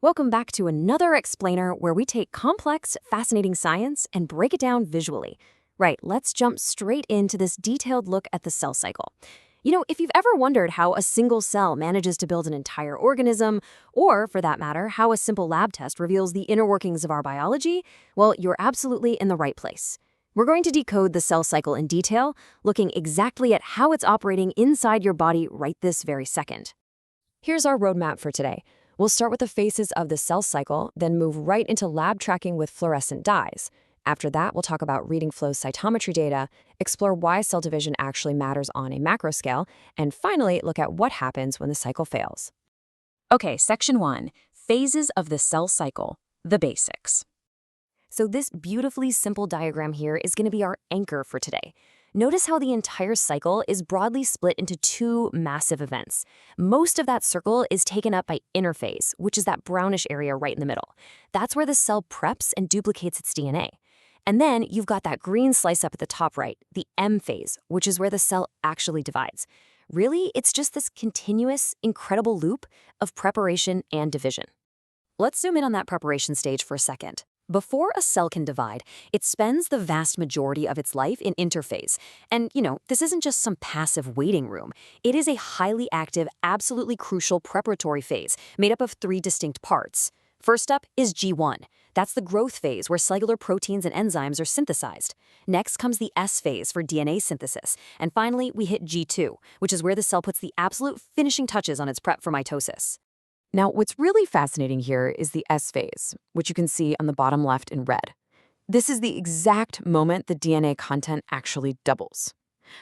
Welcome back to another explainer where we take complex, fascinating science and break it down visually. Right, let's jump straight into this detailed look at the cell cycle. If you've ever wondered how a single cell manages to build an entire organism, or for that matter, how a simple lab test reveals the inner workings of our biology, well, you're absolutely in the right place. We're going to decode the cell cycle in detail, looking exactly at how it's operating inside your body right this very second. Here's our roadmap for today. We'll start with the phases of the cell cycle, then move right into lab tracking with fluorescent dyes. After that, we'll talk about reading flow cytometry data, explore why cell division actually matters on a macro scale, and finally, look at what happens when the cycle fails. Okay, Section 1, Phases of the Cell Cycle, the basics. So this beautifully simple diagram here is going to be our anchor for today. Notice how the entire cycle is broadly split into two massive events. Most of that circle is taken up by interphase, which is that brownish area right in the middle. That's where the cell preps and duplicates its DNA. And then you've got that green slice up at the top right, the M phase, which is where the cell actually divides. Really, it's just this continuous, incredible loop of preparation and division. Let's zoom in on that preparation stage for a second. Before a cell can divide, it spends the vast majority of its life in interphase. And, this isn't just some passive waiting room. It is a highly active, absolutely crucial preparatory phase made up of three distinct parts. First up is G1. That's the growth phase where cellular proteins and enzymes are synthesized. Next comes the S phase for DNA synthesis. And finally, we hit G2, which is where the cell puts the absolute finishing touches on its prep for mitosis. Now, what's really fascinating here is the S phase, which you can see on the bottom left in red. This is the exact moment the DNA content actually doubles.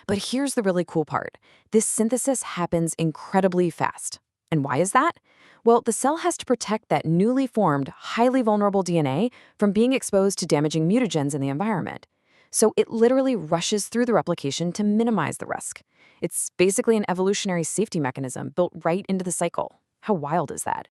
But here's the really cool part. This synthesis happens incredibly fast. And why is that? Well, the cell has to protect that newly formed, highly vulnerable DNA from being exposed to damaging mutagens in the environment. So it literally rushes through the replication to minimize the risk. It's basically an evolutionary safety mechanism built right into the cycle. How wild is that?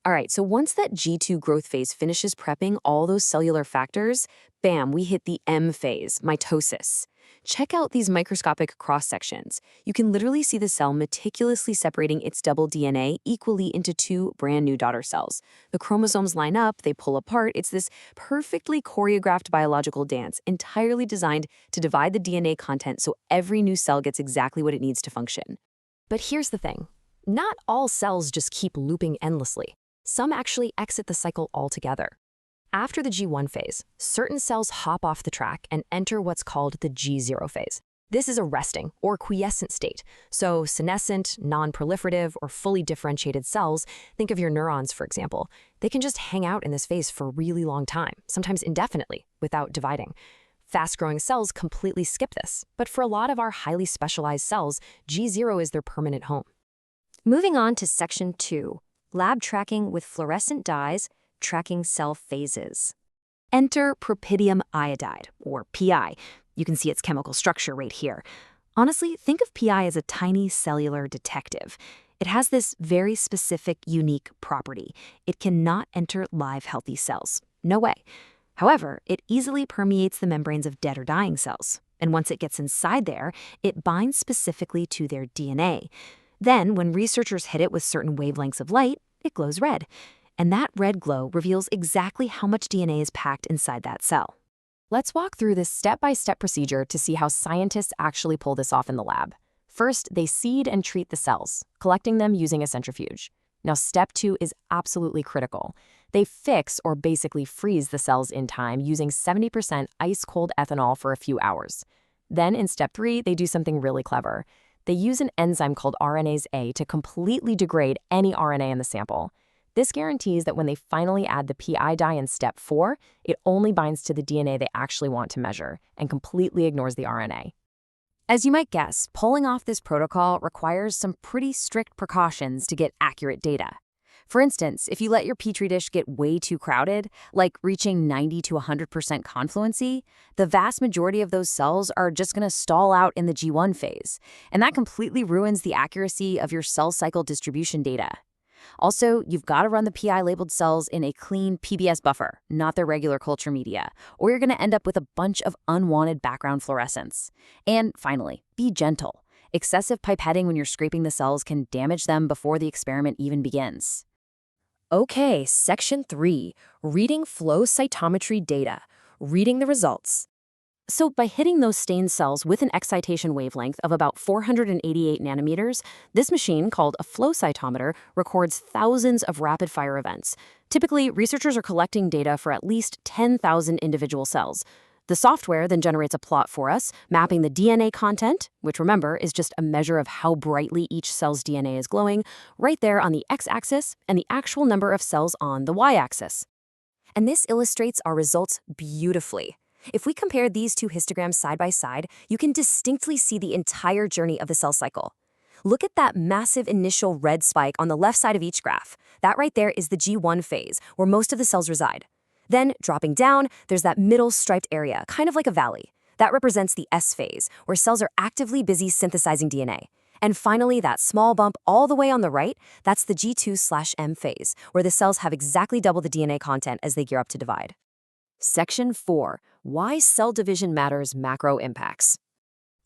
All right, so once that G2 growth phase finishes prepping all those cellular factors, bam, we hit the M phase, mitosis. Check out these microscopic cross-sections. You can literally see the cell meticulously separating its double DNA equally into two brand new daughter cells. The chromosomes line up, they pull apart. It's this perfectly choreographed biological dance, entirely designed to divide the DNA content so every new cell gets exactly what it needs to function. But here's the thing. Not all cells just keep looping endlessly. Some actually exit the cycle altogether. After the G1 phase, certain cells hop off the track and enter what's called the G0 phase. This is a resting or quiescent state. So senescent, non-proliferative, or fully differentiated cells, think of your neurons, for example, they can just hang out in this phase for a really long time, sometimes indefinitely, without dividing. Fast-growing cells completely skip this, but for a lot of our highly specialized cells, G0 is their permanent home. Moving on to Section 2, Lab Tracking with Fluorescent Dyes, Tracking Cell Phases. Enter propidium iodide, or PI. You can see its chemical structure right here. Honestly, think of PI as a tiny cellular detective. It has this very specific, unique property. It cannot enter live, healthy cells. No way. However, it easily permeates the membranes of dead or dying cells. And once it gets inside there, it binds specifically to their DNA. Then, when researchers hit it with certain wavelengths of light, it glows red. And that red glow reveals exactly how much DNA is packed inside that cell. Let's walk through this step-by-step procedure to see how scientists actually pull this off in the lab. First, they seed and treat the cells, collecting them using a centrifuge. Now, step 2 is absolutely critical. They fix, or basically freeze, the cells in time using 70% ice-cold ethanol for a few hours. Then, in step 3, they do something really clever. They use an enzyme called RNase A to completely degrade any RNA in the sample. This guarantees that when they finally add the PI dye in step 4, it only binds to the DNA they actually want to measure and completely ignores the RNA. As you might guess, pulling off this protocol requires some pretty strict precautions to get accurate data. For instance, if you let your petri dish get way too crowded, like reaching 90 to 100% confluency, the vast majority of those cells are just going to stall out in the G1 phase, and that completely ruins the accuracy of your cell cycle distribution data. Also, you've got to run the PI-labeled cells in a clean PBS buffer, not their regular culture media, or you're going to end up with a bunch of unwanted background fluorescence. And finally, be gentle. Excessive pipetting when you're scraping the cells can damage them before the experiment even begins. Okay, section 3, reading flow cytometry data, reading the results. So by hitting those stained cells with an excitation wavelength of about 488 nanometers, this machine, called a flow cytometer, records thousands of rapid-fire events. Typically, researchers are collecting data for at least 10,000 individual cells. The software then generates a plot for us, mapping the DNA content, which remember is just a measure of how brightly each cell's DNA is glowing, right there on the x-axis, and the actual number of cells on the y-axis. And this illustrates our results beautifully. If we compare these two histograms side by side, you can distinctly see the entire journey of the cell cycle. Look at that massive initial red spike on the left side of each graph. That right there is the G1 phase, where most of the cells reside. Then, dropping down, there's that middle striped area, kind of like a valley. That represents the S phase, where cells are actively busy synthesizing DNA. And finally, that small bump all the way on the right, that's the G2/M phase, where the cells have exactly double the DNA content as they gear up to divide. Section 4. Why cell division matters macro impacts.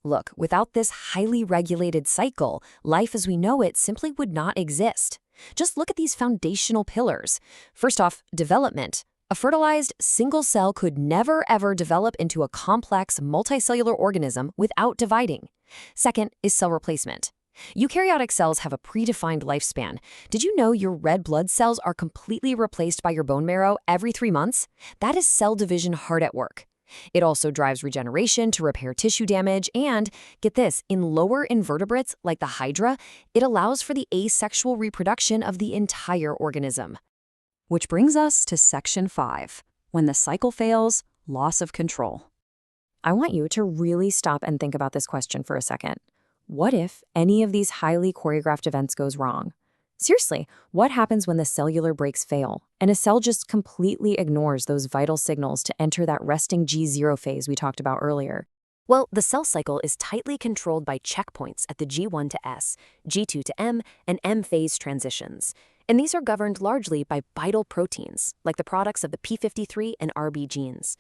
Look, without this highly regulated cycle, life as we know it simply would not exist. Just look at these foundational pillars. First off, development. A fertilized single cell could never ever develop into a complex multicellular organism without dividing. Second is cell replacement. Eukaryotic cells have a predefined lifespan. Did you know your red blood cells are completely replaced by your bone marrow every 3 months? That is cell division hard at work. It also drives regeneration to repair tissue damage, and, get this, in lower invertebrates like the hydra, it allows for the asexual reproduction of the entire organism. Which brings us to section 5, when the cycle fails, loss of control. I want you to really stop and think about this question for a second. What if any of these highly choreographed events goes wrong? Seriously, what happens when the cellular breaks fail, and a cell just completely ignores those vital signals to enter that resting G0 phase we talked about earlier? Well, the cell cycle is tightly controlled by checkpoints at the G1 to S, G2 to M, and M phase transitions. And these are governed largely by vital proteins, like the products of the P53 and RB genes.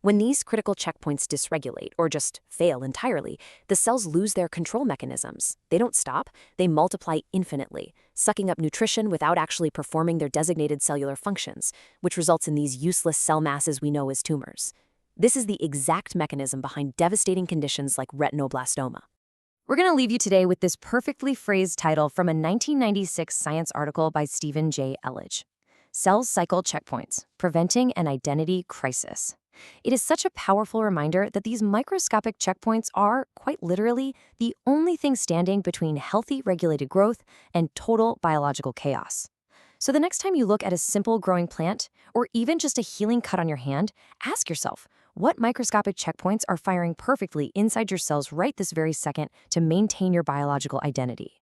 When these critical checkpoints dysregulate or just fail entirely, the cells lose their control mechanisms. They don't stop, they multiply infinitely, sucking up nutrition without actually performing their designated cellular functions, which results in these useless cell masses we know as tumors. This is the exact mechanism behind devastating conditions like retinoblastoma. We're going to leave you today with this perfectly phrased title from a 1996 Science article by Stephen J. Elledge. Cell Cycle Checkpoints, Preventing an Identity Crisis. It is such a powerful reminder that these microscopic checkpoints are, quite literally, the only thing standing between healthy regulated growth and total biological chaos. So the next time you look at a simple growing plant, or even just a healing cut on your hand, ask yourself, what microscopic checkpoints are firing perfectly inside your cells right this very second to maintain your biological identity?